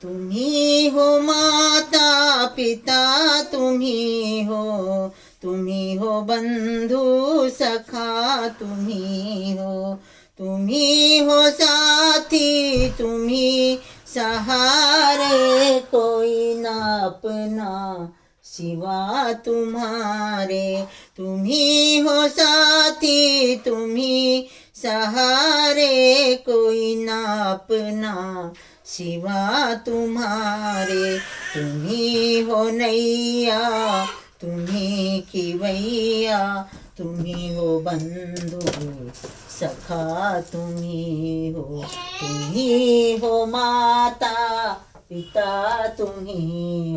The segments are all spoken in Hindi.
तुम्ही हो माता पिता, तुम्ही हो बंधु सखा, तुम्ही हो साथी, तुम्ही सहारे, कोई ना अपना सिवा तुम्हारे। तुम्ही हो साथी, तुम्ही सहारे, कोई ना अपना सिवा तुम्हारे। तुम्ही हो नैया, तुम्ही खिवैया, तुम्ही हो बंधु सखा, तुम्ही हो माता पिता, तुम्ही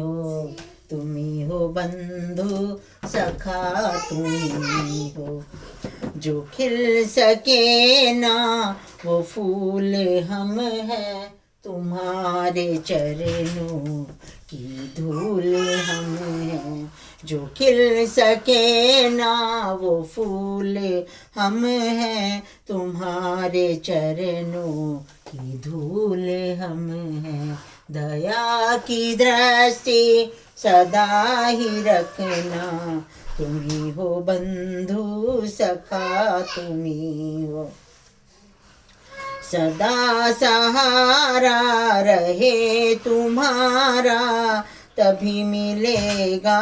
हो बंधु सखा, तुम्ही हो। जो खिल सके ना वो फूल हम हैं, तुम्हारे चरणों की धूल हम हैं। जो खिल सके ना वो फूल हम हैं, तुम्हारे चरणों की धूल हम हैं। दया की दृष्टि सदा ही रखना, तुम्ही हो बंधु सखा, तुम्ही हो। सदा सहारा रहे तुम्हारा, तभी मिलेगा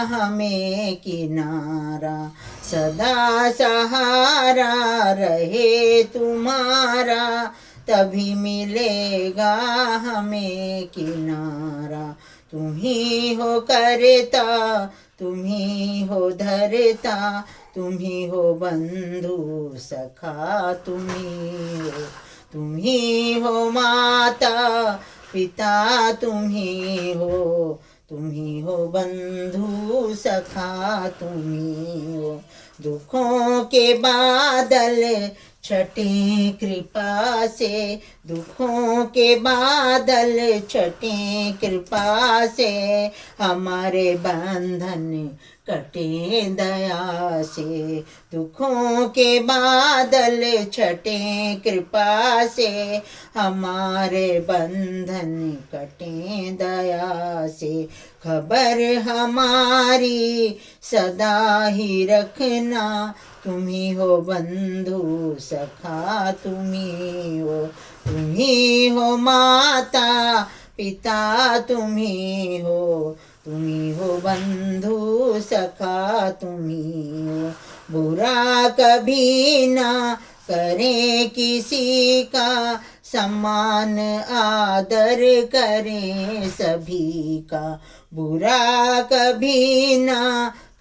हमें किनारा। सदा सहारा रहे तुम्हारा, तभी मिलेगा हमें किनारा। तुम्ही हो करता, तुम्ही हो धरता, तुम्ही हो बंधु सखा, तुम्ही हो माता पिता, तुम्ही हो बंधु सखा, तुम्ही हो। दुखों के बादल छटे कृपा से, दुखों के बादल छटे कृपा से, हमारे बंधन कटे दया से। दुखों के बादल छटे कृपा से, हमारे बंधन कटे दया से। खबर हमारी सदा ही रखना, तुम्ही हो बंधु सखा, तुम्ही हो माता पिता, तुम्ही हो बंधु सखा, तुम्ही हो। बुरा कभी ना करें किसी का, सम्मान आदर करें सभी का। बुरा कभी ना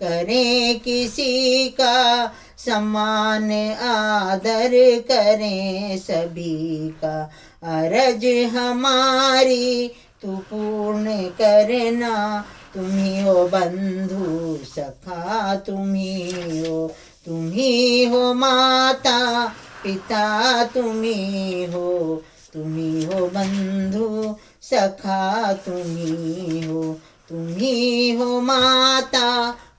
करें किसी का, सम्मान आदर करें सभी का। अरज हमारी तू पूर्ण करना, तुम्ही हो बंधु सखा, तुम्ही हो माता पिता, तुम्ही हो बंधु सखा, तुम्ही हो माता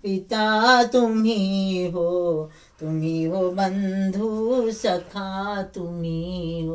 पिता, तुम्ही हो बंधु सखा, तुम्ही हो।